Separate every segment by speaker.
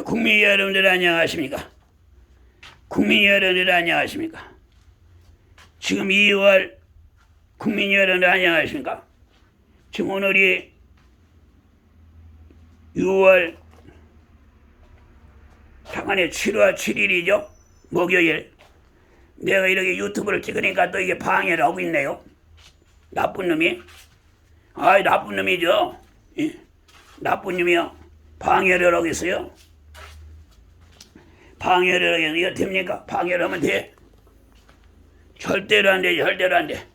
Speaker 1: 국민 여러분들 안녕하십니까? 국민 여러분들 안녕하십니까? 지금 2월 국민 여러분들 안녕하십니까? 지금 오늘이 6월 당한해 7월 7일이죠. 목요일. 내가 이렇게 유튜브를 찍으니까 또 이게 방해를 하고 있네요. 나쁜 놈이. 아이 나쁜 놈이죠. 예. 나쁜 놈이요. 방해를 하고 있어요. 방해를 하게 이거 됩니까? 방해를 하면 돼? 절대로 안 돼. 절대로 안 돼.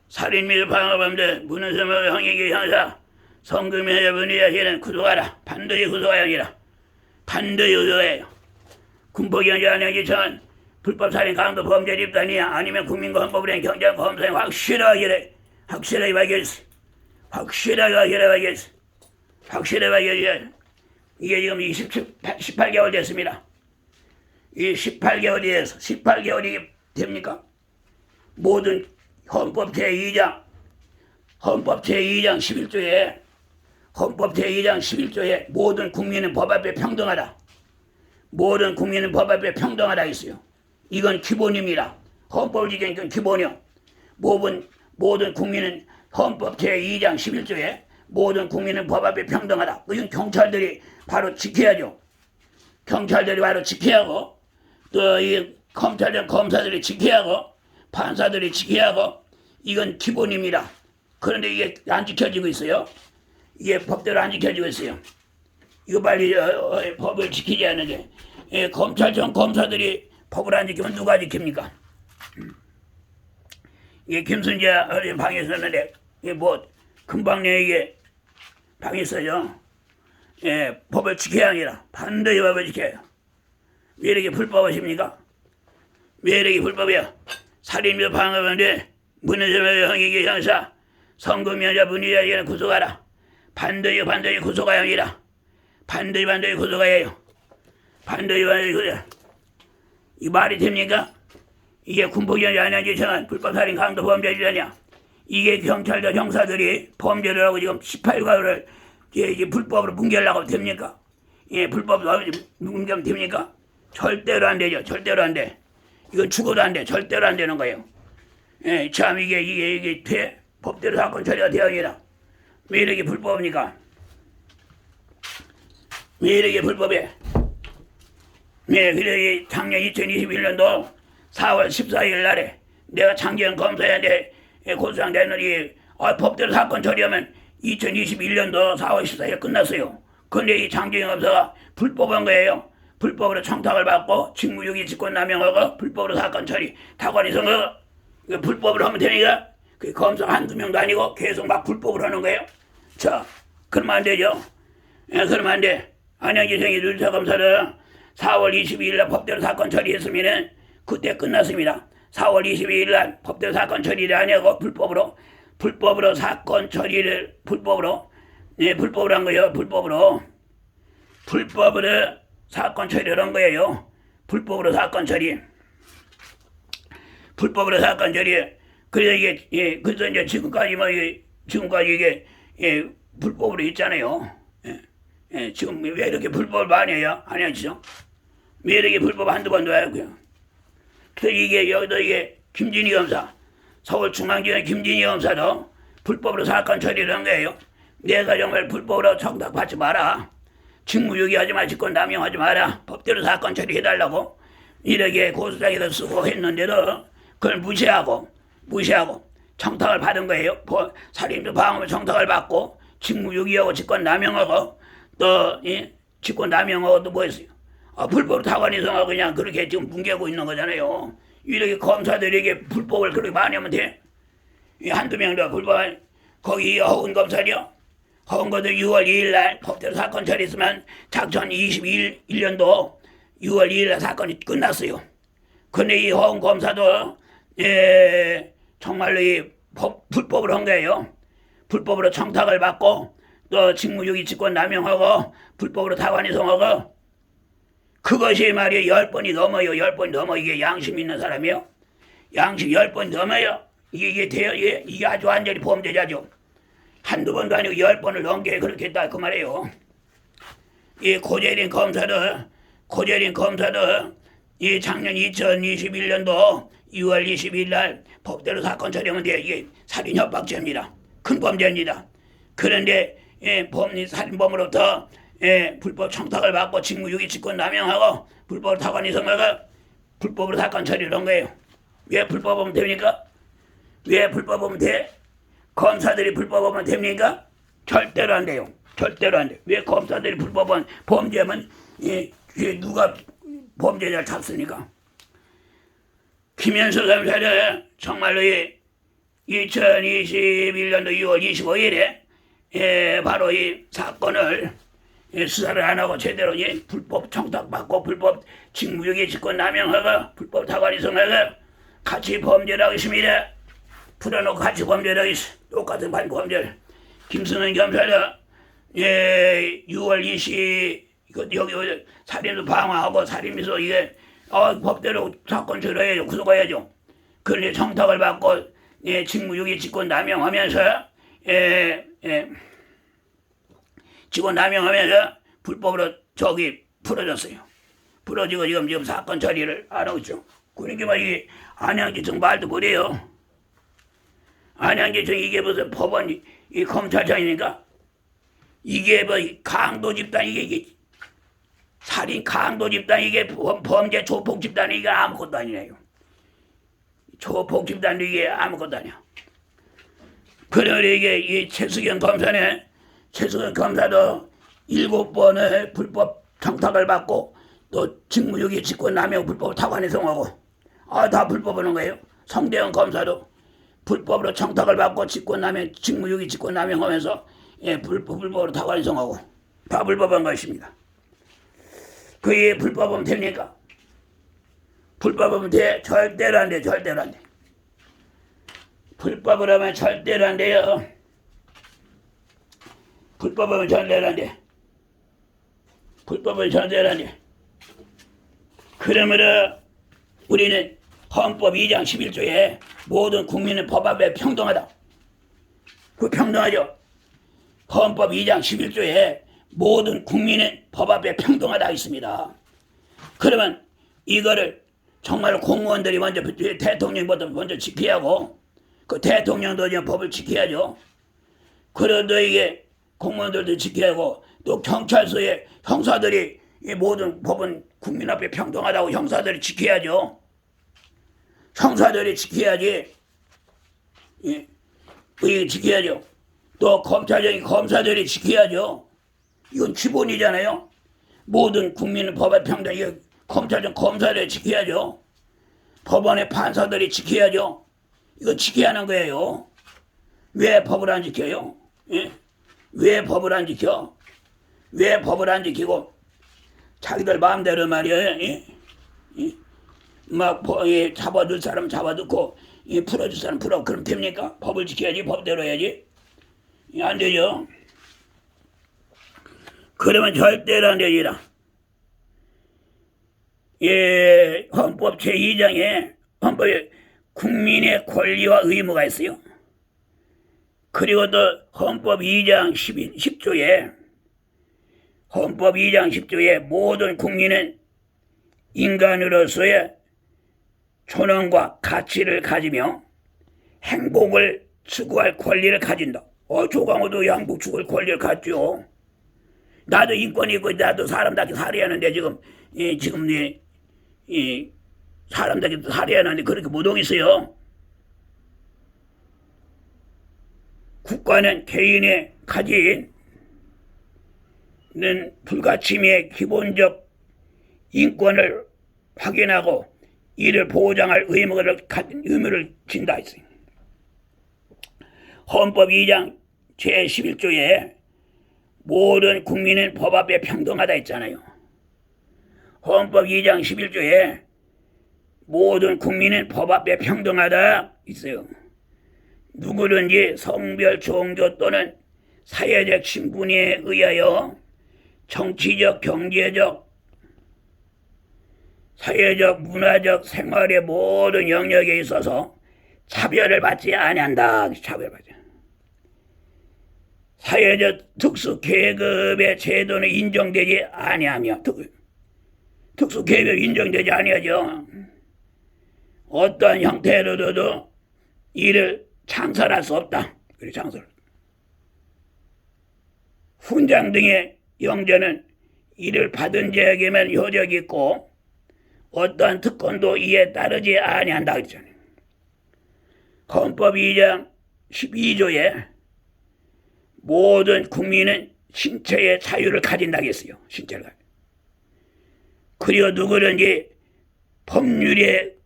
Speaker 1: 살인 및 방어범들 문헌서명 형익의 형사 성금의 여러분이 하시는 구속하라. 반드시 구속하여 아니라 반드시 구속해요. 군법경제 안행지천 불법 살인 강도 범죄 집단이야 아니면 국민과 헌법을 한 경제와 검사에 확실하게 밝혀졌어. 확실하게 밝혀졌어. 이게 지금 18개월 됐습니다. 이 18개월이 됩니까? 모든 헌법 제2장 11조에 모든 국민은 법 앞에 평등하다. 모든 국민은 법 앞에 평등하다 있어요. 이건 기본입니다. 헌법을 지키는 건 기본이요. 모든 국민은 헌법 제2장 11조에 모든 국민은 법 앞에 평등하다. 이건 경찰들이 바로 지켜야죠. 경찰들이 바로 지켜야 하고 또 이 검사들이 지켜야 하고 판사들이 지켜야 하고 이건 기본입니다. 그런데 이게 안 지켜지고 있어요. 이게 법대로 안 지켜지고 있어요. 이거 빨리 법을 지키지 않는데 검찰청 검사들이 법을 안 지키면 누가 지킵니까? 이게 김순재 방에 있었는데 이게 뭐 금방 내게 방에 있어요. 법을 지켜야 하니라 반드시 법을 지켜요. 왜 이렇게 불법하십니까? 왜 이렇게 불법이야? 살인 및 방어범죄 문헌서명 형익의 형사 성금여자 문의자에게는 구속하라. 반드시 구속하여 아니라 반드시 구속하여 해요. 반드시 구속하여. 이 말이 됩니까? 이게 군법경제 안행지천 불법살인 강도 범죄자냐? 이게 경찰들 형사들이 범죄를 하고 지금 18가구를 이제 불법으로 뭉개려고 됩니까? 불법으로 뭉개면 됩니까? 절대로 안 되죠. 절대로 안 돼. 이건 죽어도 안 돼. 절대로 안 되는 거예요. 참 이게 돼? 법대로 사건 처리가 되어 아니라 왜 이렇게 불법입니까? 왜 이렇게 불법해? 그래 작년 2021년도 4월 14일 날에 내가 장기현 검사한테 고소장 냈더니 법대로 사건 처리하면 2021년도 4월 14일 끝났어요. 근데 이 장기현 검사가 불법한 거예요. 불법으로 청탁을 받고 직무유기 직권남용하고 불법으로 사건 처리 타관이 선거 불법으로 하면 되니까 그 검사 한두 명도 아니고 계속 막 불법으로 하는 거예요. 자, 그러면 안 되죠. 그러면 안 돼. 안양지청이 누리사검사를 4월 22일 날 법대로 사건 처리했으면은 그때 끝났습니다. 4월 22일 날 법대로 사건 처리를 안 하고 불법으로 사건 처리를 불법으로 한 거예요. 불법으로 사건 처리를 한 거예요. 불법으로 사건 처리. 그래서 이게 그래서 이제 지금까지 이게 불법으로 있잖아요. 지금 왜 이렇게 불법을 많이 해요? 안 하시죠? 왜 이렇게 불법 한두 번도 하고요? 그래서 여기도 김진희 검사, 서울중앙지검 김진희 검사도 불법으로 사건 처리를 한 거예요. 내가 정말 불법으로 청탁받지 마라. 직무유기하지 마, 직권남용하지 마라. 법대로 사건 처리해달라고 이렇게 고소장에다 쓰고 했는데도 그걸 무시하고 청탁을 받은 거예요. 살인도 방어로 청탁을 받고 직무유기하고 직권남용하고 또 직권남용하고 또 뭐 했어요? 불법으로 타관이송하고 그냥 그렇게 지금 뭉개고 있는 거잖아요. 이렇게 검사들에게 불법을 그렇게 많이 하면 돼? 한두 명도 불법 거기 허은 검사요. 허은 것도 6월 2일 날 법대로 사건 처리했으면 작년 21년도 6월 2일 날 사건이 끝났어요. 근데 이 허은 검사도 정말로 불법으로 한 거예요. 불법으로 청탁을 받고 또 직무유기 직권남용하고 불법으로 타관이송하고 그것이 말이에요. 10번이 넘어요. 10번이 넘어. 이게 양심 있는 사람이요. 양심 10번 넘어요. 이게 돼요. 이게 아주 완전히 범죄자죠. 한두 번도 아니고 10번을 넘게 그렇게 했다 그 말이에요. 이 고재린 검사도 이 작년 2021년도 2월 20일 날 법대로 사건 처리하는데 이게 살인 협박죄입니다. 큰 범죄입니다. 그런데 살인범으로부터 불법 청탁을 받고 직무유기 직권 남용하고 불법 타관 이성하고 불법으로 사건 처리를 한 거예요. 왜 불법하면 됩니까? 왜 불법하면 돼? 검사들이 불법하면 됩니까? 절대로 안 돼요. 절대로 안 돼. 왜 검사들이 불법은 범죄면 누가 범죄자를 잡습니까? 김현수 검사는 정말로 2021년도 6월 25일에 바로 이 사건을 수사를 안 하고 제대로 불법 청탁받고 불법 직무유기 직권 남용하고 불법 타관 이성하고 같이 범죄를 하고 있습니다. 풀어놓고 같이 범죄를 하고 있어. 똑같은 범죄를. 김승은 검사는 6월 20 여기 살인도 방어하고 살인미소 이게 법대로 사건 처리해야죠. 구속해야죠. 그런데 청탁을 받고 직무유기 직권 남용하면서 직권 남용하면서 불법으로 풀어졌어요. 풀어지고 지금 사건 처리를 안 하고 있죠. 그러니까 막 이게 안양지청 말도 못해요. 안양지청 이게 무슨 법원 이 검찰청이니까 이게 뭐 강도 집단 이게 살인 강도 집단 이게 범죄 조폭 집단 이게 아무것도 아니네요. 조폭 집단도 이게 아무것도 아니야. 그러니 이게 이 최수경 검사도 7번의 불법 청탁을 받고 또 직무유기 직권 남용 불법 타관 이성하고 다 불법하는 거예요. 성대현 검사도 불법으로 청탁을 받고 직권 남용 직무유기 직권 남용하면서 불법으로 타관 이성하고 다 불법한 것입니다. 그게 불법하면 됩니까? 불법하면 돼? 절대로 안 돼. 절대로 안 돼. 불법을 하면 절대로 안 돼요. 불법하면 절대로 안 돼. 불법은 절대로 안 돼. 그러므로 우리는 헌법 2장 11조에 모든 국민은 법 앞에 평등하다. 그 평등하죠. 헌법 2장 11조에 모든 국민은 법 앞에 평등하다 있습니다. 그러면 이거를 정말 공무원들이 먼저 대통령보다 먼저 지켜야 하고 그 대통령도 이제 법을 지켜야죠. 그래도 이게 공무원들도 지켜야 하고 또 경찰서의 형사들이 이 모든 법은 국민 앞에 평등하다고 형사들이 지켜야죠. 형사들이 지켜야지. 지켜야죠. 또 검사들이 지켜야죠. 이건 기본이잖아요. 모든 국민은 법에 평등. 검사들이 지켜야죠. 법원의 판사들이 지켜야죠. 이거 지켜야 하는 거예요. 왜 법을 안 지켜요? 왜 법을 안 지켜? 왜 법을 안 지키고 자기들 마음대로 말이야. 막 잡아둘 사람 잡아두고 풀어줄 사람 풀어. 그럼 됩니까? 법을 지켜야지. 법대로 해야지. 안 되죠. 그러면 절대로 안 되지라. 헌법 제2장에 헌법에 국민의 권리와 의무가 있어요. 그리고 또 헌법 2장 10조에 헌법 2장 10조에 모든 국민은 인간으로서의 존엄과 가치를 가지며 행복을 추구할 권리를 가진다. 조광호도 행복 추구할 권리를 갖죠. 나도 인권이 있고 나도 사람답게 살아야 하는데 지금 사람답게 살아야 하는데 그렇게 못 있어요. 국가는 개인의 가진 불가침의 기본적 인권을 확인하고 이를 보장할 의무를 진다 했어요. 헌법 2장 제11조에 모든 국민은 법 앞에 평등하다 했잖아요. 헌법 2장 11조에 모든 국민은 법 앞에 평등하다 있어요. 누구든지 성별, 종교 또는 사회적 신분에 의하여 정치적, 경제적, 사회적, 문화적 생활의 모든 영역에 있어서 차별을 받지 아니한다. 차별받지. 사회적 특수 계급의 제도는 인정되지 아니하며 특수 계급이 인정되지 아니하죠. 어떠한 형태로도 이를 창설할 수 없다. 그래 창설. 훈장 등의 영제는 이를 받은 자에게만 효력이 있고 어떠한 특권도 이에 따르지 아니한다 그랬잖아요. 헌법 2장 12조에 모든 국민은 신체의 자유를 가진다고 했어요. 신체를. 그리고 누구든지 법률에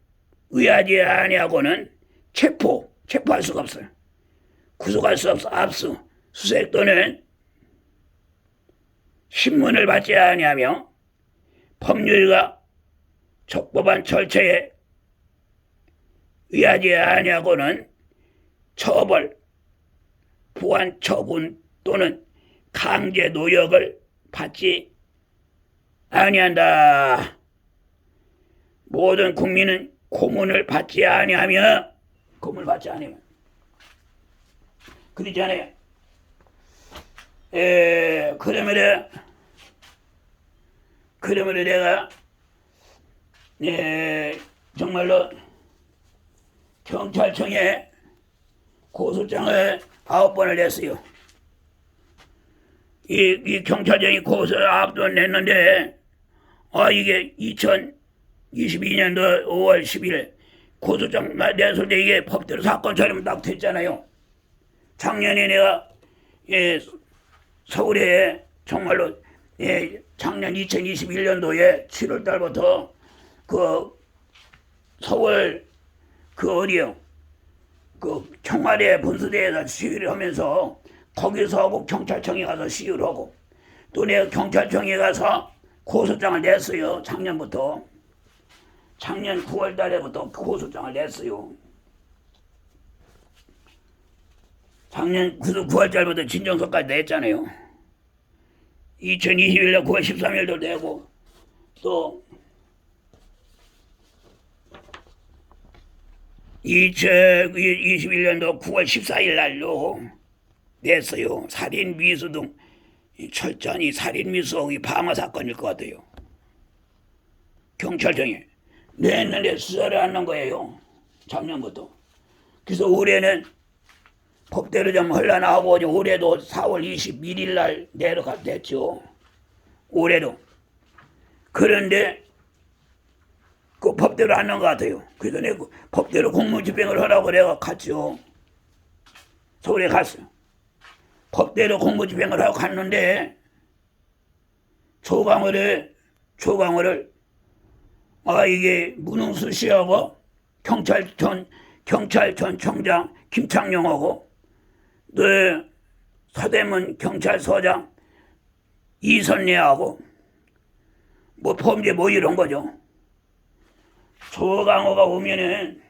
Speaker 1: 의하지 아니하고는 체포할 수가 없어요. 구속할 수 없어. 압수, 수색 또는 신문을 받지 아니하며 법률과 적법한 절차에 의하지 아니하고는 처벌, 보안 처분 또는 강제 노역을 받지 아니한다. 모든 국민은 고문을 받지 아니하며 그러잖아요. 그러면 내가 정말로 경찰청에 고소장을 9번을 냈어요. 이 경찰청이 고소를 9번 냈는데 이게 2022년도 5월 10일 고소장 냈을 때 이게 법대로 사건 처리면 딱 됐잖아요. 작년에 내가 서울에 정말로 작년 2021년도에 7월 달부터 그 서울 어디요? 그 청와대 분수대에서 시위를 하면서 거기서 하고 경찰청에 가서 시위를 하고 또 내가 경찰청에 가서 고소장을 냈어요. 작년부터. 작년 9월 달에부터 고소장을 냈어요. 작년 9월 달부터 진정서까지 냈잖아요. 2021년 9월 13일도 내고 또 2021년도 9월 14일 날로 냈어요. 살인미수 등 철저히 살인미수 방어 사건일 것 같아요. 경찰청에 냈는데 수사를 하는 거예요. 작년부터. 그래서 올해는 법대로 좀 흘러나오고 올해도 4월 21일 날 내려갔댔죠. 올해도. 그런데 그 법대로 하는 것 같아요. 그래서 내가 법대로 공무집행을 하라고 내가 갔죠. 서울에 갔어요. 법대로 공무집행을 하고 갔는데 조광호를 이게 문흥수 씨하고 경찰청 청장 김창룡하고 또 서대문 경찰서장 이선례하고 뭐 범죄 뭐 이런 거죠. 조광호가 오면은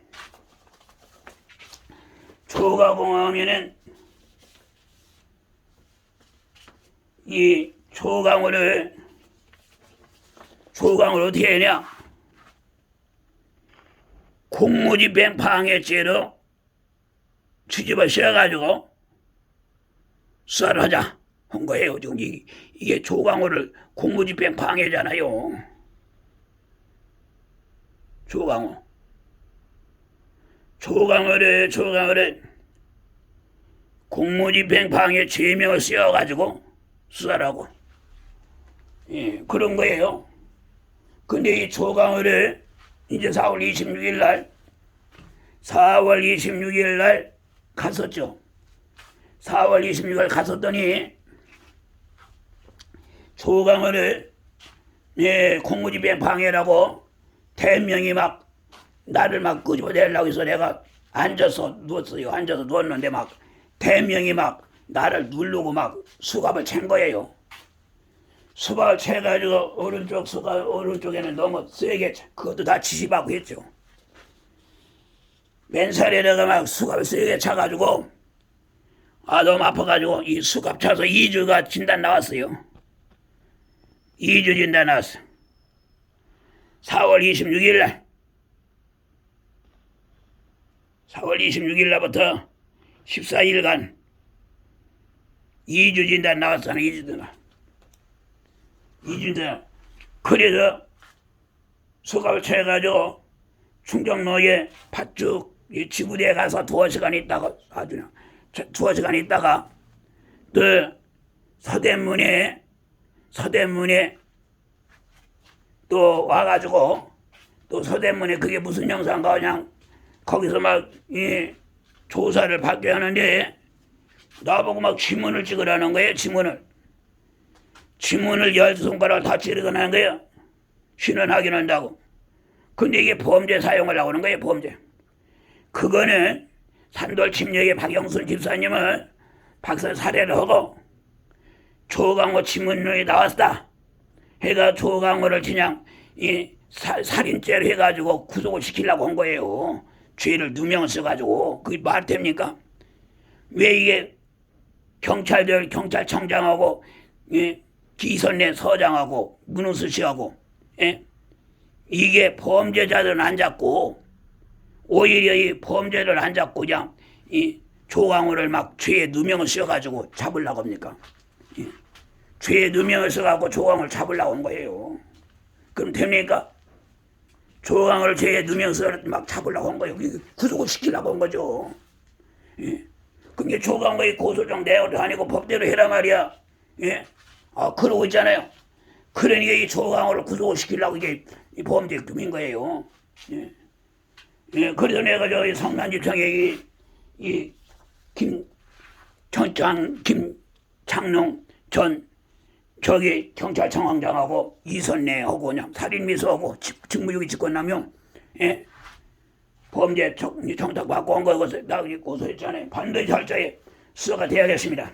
Speaker 1: 이 조광호를 어떻게 했냐? 공무집행 방해죄로 취집을 씌워가지고 수사를 하자 한 거예요. 지금 이게 조광호를 공무집행 방해잖아요. 조광호를 공무집행 방해 죄명을 씌워가지고 수사를 하고 그런 거예요. 근데 이 조광호를 이제 4월 26일 날 갔었죠. 4월 26일 갔었더니 조광호를 공무집행 방해라고 대명이 막 나를 막 끄집어내려고 해서 내가 앉아서 누웠어요. 앉아서 누웠는데 막 대명이 막 나를 누르고 막 수갑을 챈 거예요. 수갑을 채가지고 오른쪽에는 너무 세게 그것도 다 지시받고 했죠. 맨살에다가 막 수갑을 세게 차가지고 너무 아파가지고 이 수갑 차서 2주가 진단 나왔어요. 2주 진단 나왔어. 4월 26일 날부터 14일간 2주 진단 나왔잖아. 2주 진단. 2주 진단. 그래서 수갑을 쳐가지고 충정로에 팥죽 지구대에 가서 2시간 있다가 아주 그냥 2시간 있다가 또 서대문에 또 와가지고 또 서대문에 그게 무슨 영상가 그냥 거기서 막 조사를 받게 하는데 나보고 막 지문을 찍으라는 거예요. 지문을 10손가락을 다 찌르거나 하는 거예요. 신원하긴 한다고. 근데 이게 범죄 사용을 하고 하는 거예요. 범죄. 그거는 산돌 침략의 박영순 집사님을 박사 살해를 하고 조강호 지문론이 나왔다 해가 조강호를 그냥 살인죄로 해가지고 구속을 시키려고 한 거예요. 죄를 누명을 써가지고. 그게 말 됩니까? 왜 이게 경찰청장하고 기선내 서장하고 문우수 씨하고 이게 범죄자들은 안 잡고 오히려 이 범죄를 안 잡고 그냥 이 조강호를 막 죄에 누명을 써가지고 잡으려고 합니까? 죄에 누명을 써가지고 조강호를 잡으려고 한 거예요. 그럼 됩니까? 조강호를 죄에 누명 써서 막 잡으려고 한 거예요. 구속을 시키려고 한 거죠. 그게 조강호의 고소장 내용도 아니고 법대로 해라 말이야. 그러고 있잖아요. 그러니까 이 조강호를 구속을 시키려고 이게 범죄금인 거예요. 그래서 내가 저기 성남지청에 이 김창농 전 저기 경찰청장하고 이선내하고 그냥 살인미수하고 직무유기 직권남용 범죄 청탁 받고 온 거여서 나 고소했잖아요. 반드시 절차에 수사가 돼야겠습니다.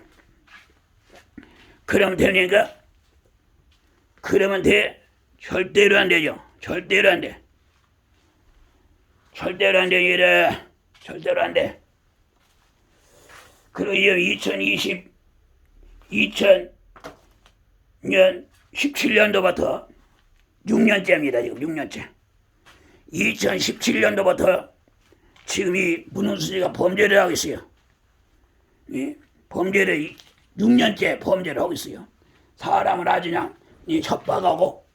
Speaker 1: 그러면 되니까? 그러면 돼? 절대로 안 되죠. 절대로 안 돼. 절대로 안 돼. 절대로 안 돼. 그리고 2020년 17년도부터 6년째입니다. 지금 6년째. 2017년도부터 지금 이 문훈수지가 범죄를 하고 있어요. 범죄를 6년째 범죄를 하고 있어요. 사람을 아주 그냥 협박하고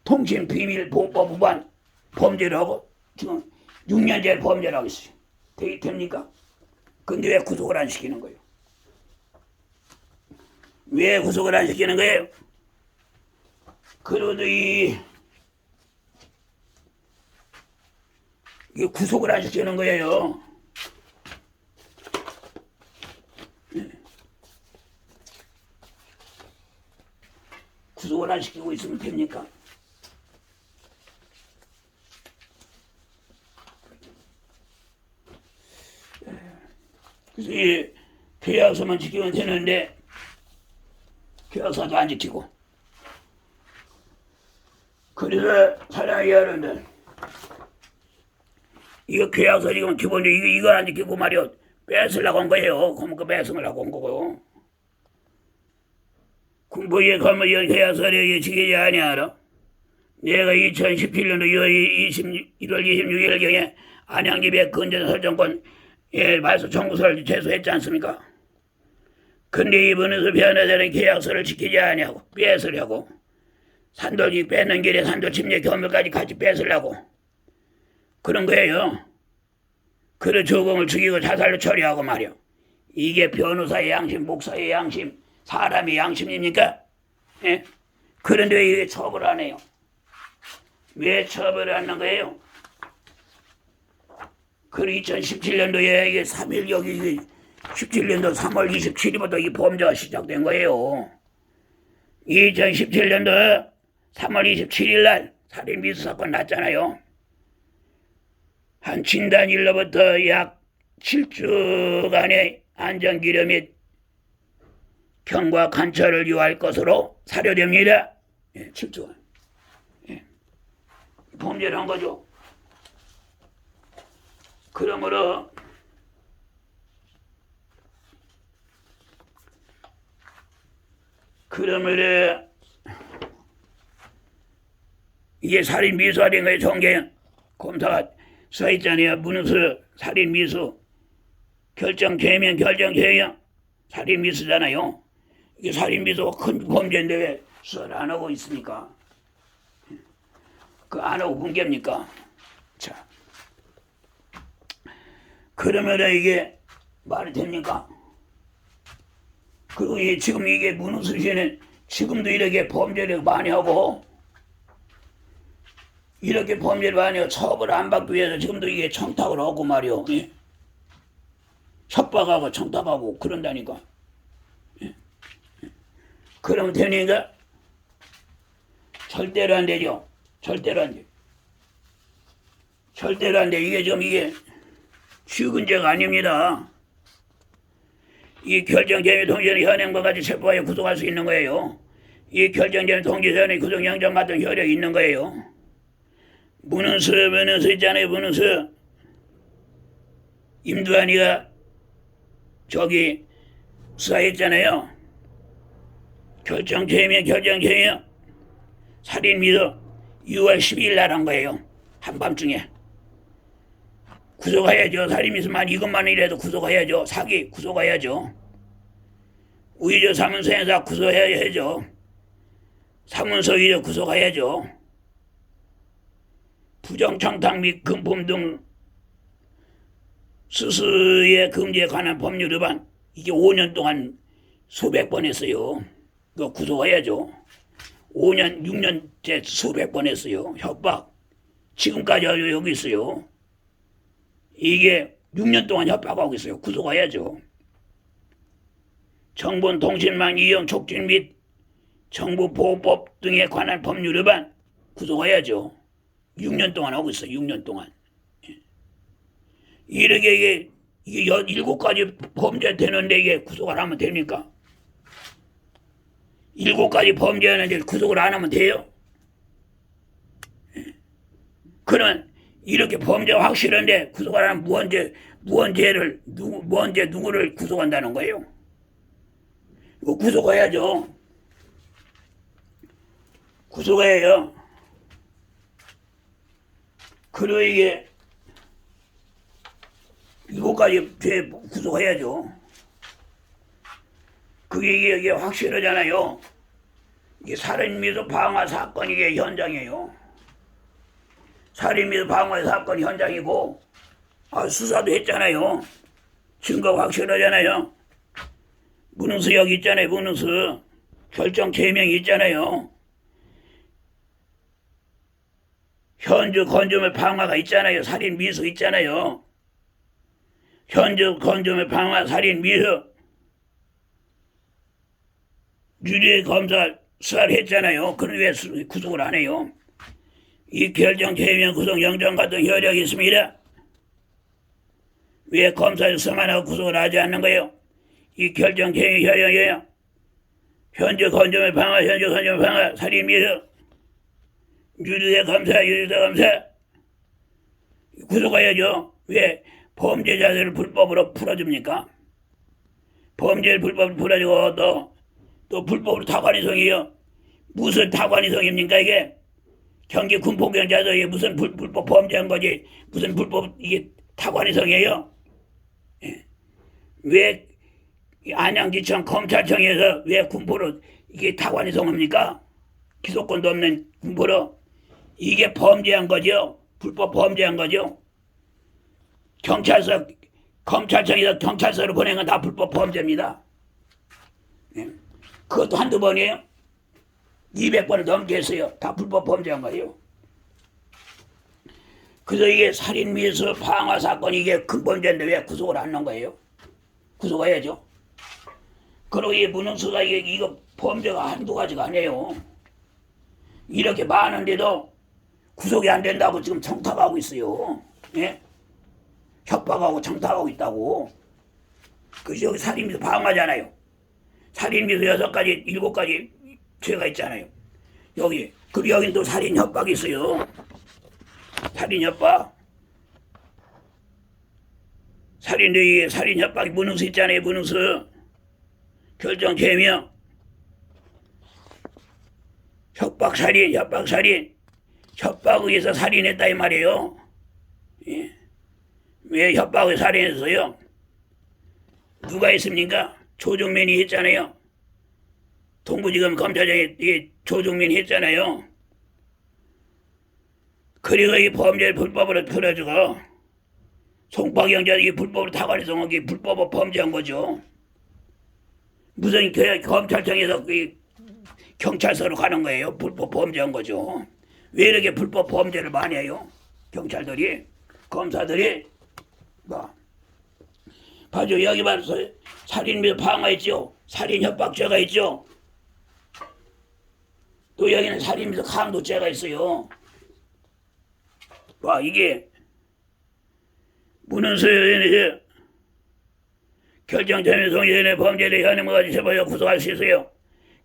Speaker 1: 통신비밀보호법 위반 범죄를 하고 지금 6년째 범죄를 하고 있어요. 됩니까? 근데 왜 구속을 안 시키는 거예요? 왜 구속을 안 시키는 거예요? 그래도 이 구속을 안 시키는 거예요. 구속을 안 시키고 있으면 됩니까? 그래서 이 계약서만 지키면 되는데 계약서도 안 지키고. 그래서 사랑하는 여러분들, 이거 계약서 지금 기본적으로 이거 안 지키고 말이요 뺏으려고 한 거예요. 그럼 그 배송을 하고 온 거고요. 군부에 가면 이 계약서를 지키지 아니하라. 내가 2017년도 1월 26일경에 안양집에 건전 설정권 말소 청구서를 제소했지 않습니까? 근데 이번에서 변호사는 계약서를 지키지 아니하고 뺏으려고 산돌이 뺏는 길에 산돌 침략 경물까지 같이 뺏으려고 그런 거예요. 그래 조공을 죽이고 자살로 처리하고 말이야. 이게 변호사의 양심, 목사의 양심, 사람의 양심입니까? 그런데 왜 이게 처벌을 안 해요? 왜 처벌을 안 하는 거예요? 그리고 2017년도에 이게 3일 여기 17년도 3월 27일부터 이 범죄가 시작된 거예요. 2017년도 3월 27일 날 살인 미수 사건 났잖아요. 한 진단일로부터 약 7주간의 안전기려 및 경과 관찰을 요할 것으로 사료됩니다. 7주간. 범죄를 한 거죠. 그러므로 이게 살인 미수가 된 거예요. 정계 검사가 써있잖아요. 문우수 살인 미수 결정 제명 살인 미수잖아요. 이게 살인 미수가 큰 범죄인데 왜 수사를 안 하고 있습니까? 그 안 하고 공개입니까? 자, 그러면 이게 말이 됩니까? 그리고 지금 이게 문흥수 씨는 지금도 이렇게 범죄를 많이 하고 이렇게 범죄를 많이 하고 처벌을 안 받기 위해서 지금도 이게 청탁을 하고 말이요. 예? 협박하고 청탁하고 그런다니까. 예? 그러면 되니까 절대로 안 되죠. 절대로 안 돼. 절대로 안 돼. 이게 지금 이게 쉬운죄가 아닙니다. 이 결정재미 통지는 현행과 같이 체포하여 구속할 수 있는 거예요. 이 결정재미 통지서는 구속영장 같은 효력이 있는 거예요. 문흥수 있잖아요. 문흥수 임두환이가 저기 수사했잖아요. 결정재미요. 살인미수 6월 12일 날 한 거예요. 한밤중에. 구속해야죠. 살인미수만 이것만 이래도 구속해야죠. 사기 구속해야죠. 우의조 사문서 행사 구속해야죠. 사문서 위조 구속해야죠. 부정청탁 및 금품 등 수수의 금지에 관한 법률 위반 이게 5년 동안 수백 번 했어요. 그거 구속해야죠. 5년 6년째 수백 번 했어요. 협박 지금까지 여기 있어요. 이게 6년 동안 협박하고 있어요. 구속해야죠. 정보통신망 이용 촉진 및 정보보호법 등에 관한 법률 위반 구속해야죠. 6년 동안 하고 있어요. 6년 동안. 이렇게 이게 7가지 범죄 되는데 이게 구속을 하면 됩니까? 7가지 범죄하는데 구속을 안 하면 돼요? 그런 이렇게 범죄가 확실한데 구속을 안 하면 무언죄 누구를 구속한다는 거예요? 이거 구속해야죠. 구속해요. 그리고 이게 7가지 죄 구속해야죠. 그게 이게 확실하잖아요. 이게 살인미수 방화 사건 이게 현장이에요. 살인미수 방화 사건 현장이고 수사도 했잖아요. 증거가 확실하잖아요. 문흥수 여기 있잖아요. 문흥수 결정 제명이 있잖아요. 현주 건조물 방화가 있잖아요. 살인 미수 있잖아요. 현주 건조물 방화 살인 미수 유죄 검사 수사를 했잖아요. 그런데 왜 구속을 안 해요? 이 결정 제명 구속 영장 같은 효력이 있습니다. 왜 검사에서 수사만 하고 구속을 하지 않는 거예요? 이 결정 제명 효력이에요. 현주 건조물 방화 살인 미수 유죄 검사 구속해야죠. 왜 범죄자들을 불법으로 풀어줍니까? 범죄를 불법으로 풀어주고 또 불법으로 타관이성이에요. 무슨 타관이성입니까 이게? 경기 군포경찰서 이게 무슨 불법 범죄한 거지? 무슨 불법 이게 타관이성이에요? 예. 왜 안양지청 검찰청에서 왜 군포로 이게 타관이성입니까? 기소권도 없는 군포로 이게 범죄한 거죠. 불법 범죄한 거죠. 경찰서 검찰청에서 경찰서로 보낸 건 다 불법 범죄입니다. 예. 그것도 한두 번이에요. 200번을 넘게 했어요. 다 불법 범죄한 거예요. 그래서 이게 살인미수 방화 사건 이게 큰 범죄인데 왜 구속을 안 한 거예요? 구속해야죠. 그리고 이 문흥수가 이거 범죄가 한두 가지가 아니에요. 이렇게 많은데도 구속이 안 된다고 지금 청탁하고 있어요. 예? 협박하고 청탁하고 있다고. 그래서 여기 살인미수 방화잖아요. 살인미수 6가지, 7가지 죄가 있잖아요. 여기. 그리고 여긴 또 살인 협박이 있어요. 살인 협박. 살인 협박이 문흥수 있잖아요. 문흥수. 결정 제명. 협박살인. 협박에 의해서 살인했다 이 말이에요. 예. 왜 협박에 살인했어요? 누가 했습니까? 조정면이 했잖아요. 동부지검 검찰장이 조정면이 했잖아요. 그리고 이 범죄를 불법으로 풀어주고 송파경찰이 이 불법으로 다관이송하기 불법으로 범죄한 거죠. 무슨 검찰청에서 경찰서로 가는 거예요. 불법 범죄한 거죠. 왜 이렇게 불법 범죄를 많이 해요? 경찰들이, 검사들이. 봐줘, 여기 봐서 살인 및 방화 있죠. 살인 협박죄가 있죠. 또 여기는 살인 및 강도죄가 있어요. 봐, 이게 문헌서에서 결정체면 동의원의 범죄를 현행과까지 처벌하여 구속할 수 있어요.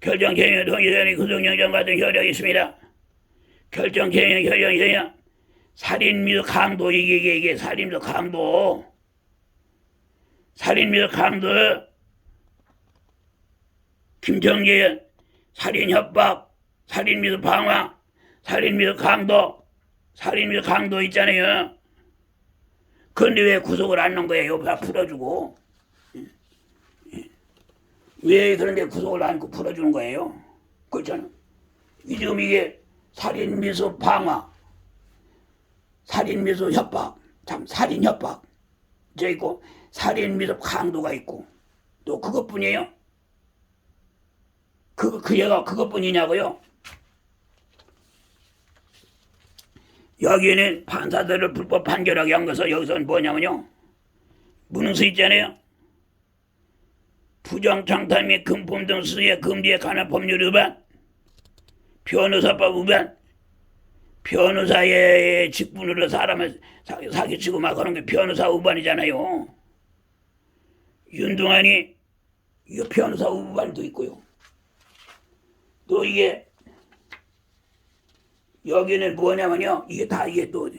Speaker 1: 결정체면 동의원의 구속영장 같은 효력이 있습니다. 결정체면 결정체면 살인 및 강도 이게 살인 및 강도 살인 및 강도 김정재 살인 협박 살인 및 방화 살인 및 강도 살인 및 강도 있잖아요. 그런데 왜 구속을 안 넣은 거예요? 다 풀어주고. 왜 그런데 구속을 안 풀어주는 거예요? 그렇잖아. 지금 이게 살인 미수 방화, 살인 미수 협박, 참 살인 협박 저 있고 살인 미수 강도가 있고 또 그것뿐이에요? 그 얘가 그것뿐이냐고요? 여기는 판사들을 불법 판결하게 한 것은 여기서는 뭐냐면요. 문흥서 있잖아요. 부정청탁 및 금품 등 수수의 금지에 관한 법률 위반, 변호사법 위반, 변호사의 직분으로 사람을 사기치고 막 하는 게 변호사 위반이잖아요. 윤동환이 이거 변호사 위반도 있고요. 또 이게 여기는 뭐냐면요. 이게 다 이게 또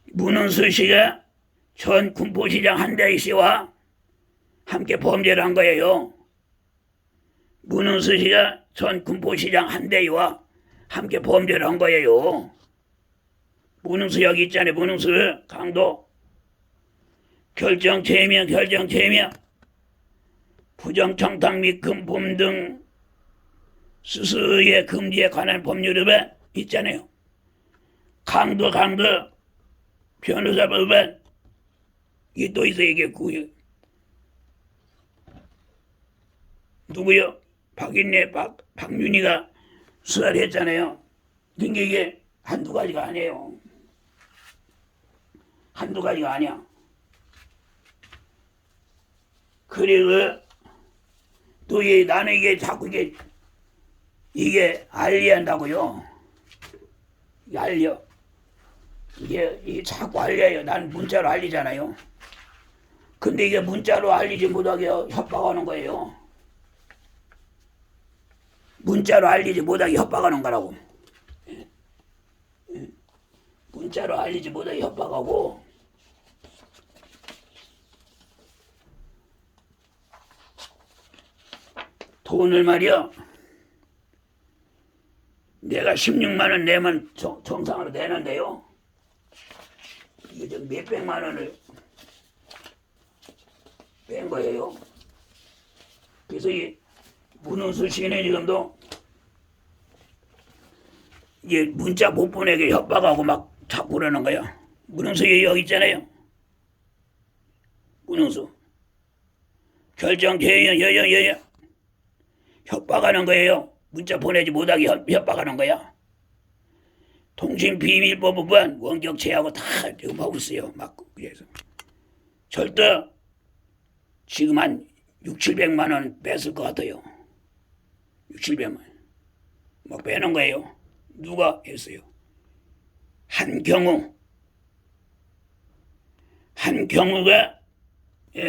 Speaker 1: 문흥수 씨가 전 군포시장 한대희 씨와 함께 범죄를 한 거예요. 문흥수 씨가 전 군포시장 한대희와 함께 범죄를 한 거예요. 문흥수 여기 있잖아요. 문흥수 강도 결정체면 부정청탁 및 금품 등 수수의 금지에 관한 법률 위반 있잖아요. 강도 변호사법 위반 이게 또 있어요. 이게 누구요? 박인래 박윤희가 수사를 했잖아요. 그러니까 이게 한두 가지가 아니에요. 한두 가지가 아니야. 그리고 또 나는 이게 자꾸 이게 알리한다고요. 알려. 이게 자꾸 알려요. 난 문자로 알리잖아요. 근데 이게 문자로 알리지 못하게 협박하는 거예요. 문자로 알리지 못하게 협박하는 거라고. 문자로 알리지 못하게 협박하고 돈을 말이야. 내가 16만 원 내면 정상으로 내는데요. 이게 좀 몇백만 원을 뺀 거예요. 그래서 이 문흥수 씨는 지금도 이게 문자 못 보내게 협박하고 막 자꾸 그러는 거야. 문흥수 여기 있잖아요. 문흥수 결정 개연 협박하는 거예요. 문자 보내지 못하게 협박하는 거야. 통신비밀법 위반 원격 제하고 다 지금 하고 있어요. 막 그래서 절대 지금 한 600~700만 원 뺐을 것 같아요. 600~700만 원. 막 빼는 거예요. 누가 했어요? 한경우가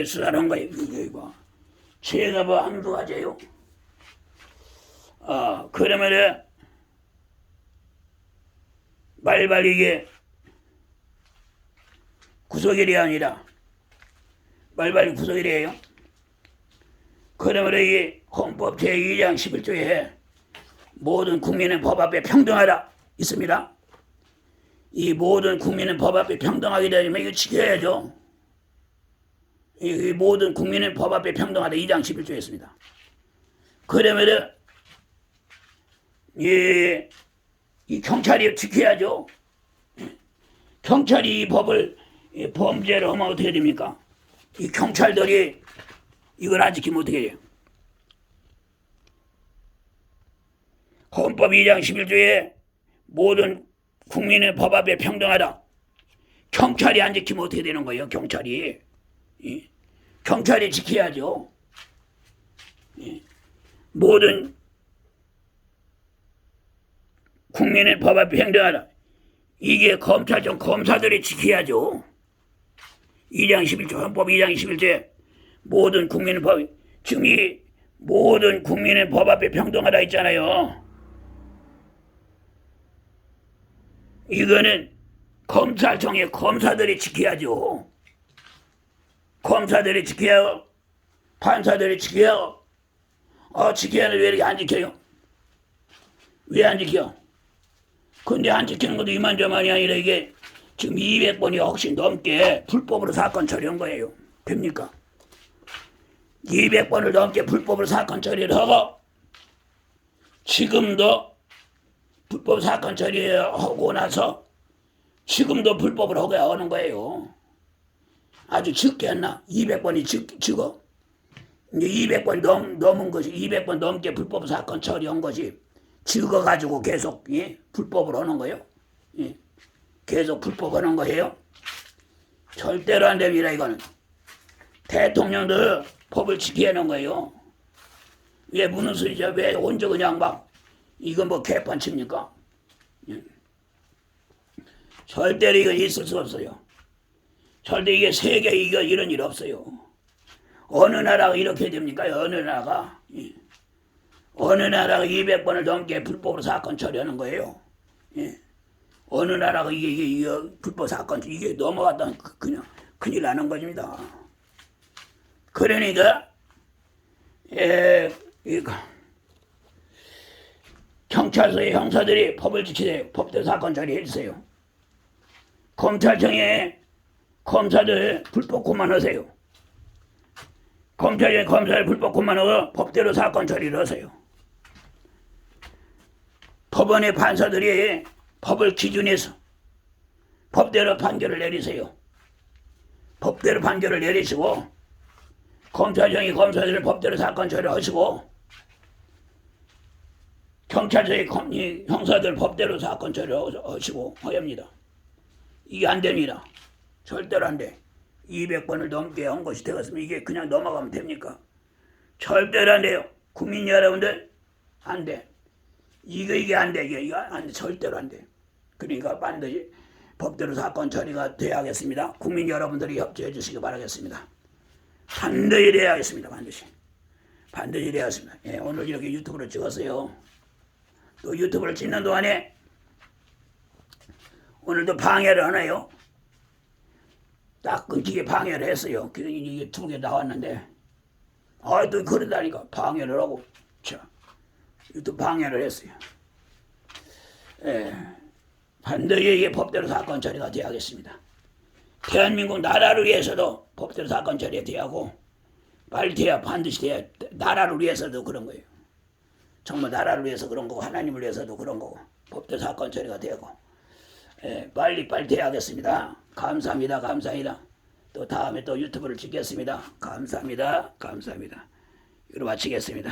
Speaker 1: 수사를 한 거예요. 이거 제가 뭐 한두 가지예요. 그러면은 말발 이게 구속일이 아니라 말발이 구속일이에요. 그러면 이 헌법 제2장 11조에 모든 국민은 법 앞에 평등하다 있습니다. 이 모든 국민은 법 앞에 평등하게 되면 이거 지켜야죠. 이 모든 국민은 법 앞에 평등하다 2장 11조에 있습니다. 그러면은 이 경찰이 지켜야죠. 경찰이 이 법을 범죄를 하면 어떻게 됩니까? 이 경찰들이 이걸 안 지키면 어떻게 돼요? 헌법 2장 11조에 모든 국민의 법 앞에 평등하다. 경찰이 안 지키면 어떻게 되는 거예요? 경찰이 지켜야죠. 모든 국민의 법 앞에 평등하다. 이게 검찰청 검사들이 지켜야죠. 2장 11조 헌법 2장 11조에 모든 국민의 법, 지금 이 모든 국민의 법 앞에 평등하다 있잖아요. 이거는 검찰청의 검사들이 지켜야죠. 검사들이 지켜야, 판사들이 지켜야. 지켜야 하는데 왜 이렇게 안 지켜요? 왜 안 지켜? 근데 안 지키는 것도 이만저만이 아니라 이게 지금 200번이 훨씬 넘게 불법으로 사건 처리한 거예요. 됩니까? 200번을 넘게 불법으로 사건 처리를 하고 지금도 불법 사건 처리하고 나서 지금도 불법을 하게 하는 거예요. 아주 적게 했나? 200번이 적어. 이제 200번 넘은 것이 200번 넘게 불법 사건 처리한 것이 적어가지고 계속 불법을 하는 거예요. 계속 불법하는 거예요. 절대로 안 됩니다. 이거는 대통령도 법을 지켜야 하는 거예요. 왜 무슨 소리죠? 왜 언제 그냥 막 이건 뭐 개판 칩니까? 절대로 이거 있을 수 없어요. 절대 이게 세계에 이런 일 없어요. 어느 나라가 이렇게 됩니까? 어느 나라가 200번을 넘게 불법으로 사건 처리하는 거예요. 어느 나라가 이게 불법 사건 이게 넘어갔다면 그냥 큰일 나는 것입니다. 그러니까 경찰서의 형사들이 법을 지키세요. 법대로 사건 처리해주세요. 검찰청에 검사들 불법 고만하세요. 검찰청에 검사들 불법 고만하고 법대로 사건 처리를 하세요. 법원의 판사들이 법을 기준해서 법대로 판결을 내리세요. 법대로 판결을 내리시고 검찰청이 검사들을 법대로 사건 처리하시고 경찰서의 형사들 법대로 사건 처리하시고 해야 합니다. 이게 안 됩니다. 절대로 안 돼. 200번을 넘게 한 것이 되겠으면 이게 그냥 넘어가면 됩니까? 절대로 안 돼요. 국민 여러분들 안 돼. 이게 안 돼. 이게 안 돼. 절대로 안 돼. 그러니까 반드시 법대로 사건 처리가 돼야겠습니다. 국민 여러분들이 협조해 주시기 바라겠습니다. 반드시 돼야겠습니다. 반드시 돼야겠습니다. 오늘 이렇게 유튜브를 찍었어요. 또 유튜브를 찍는 동안에 오늘도 방해를 하나요? 딱 끊기게 방해를 했어요. 그래서 이게 2개 나왔는데 또 그러다니까 방해를 하고 유튜브 방해를 했어요. 반드시 이게 법대로 사건 처리가 돼야겠습니다. 대한민국 나라를 위해서도 법대로 사건 처리가 돼야 하고 빨리 돼야 반드시 돼야 나라를 위해서도 그런 거예요. 정말 나라를 위해서 그런 거고 하나님을 위해서도 그런 거고 법대로 사건 처리가 되고 빨리 돼야겠습니다. 감사합니다. 또 다음에 또 유튜브를 찍겠습니다. 감사합니다. 이로 마치겠습니다.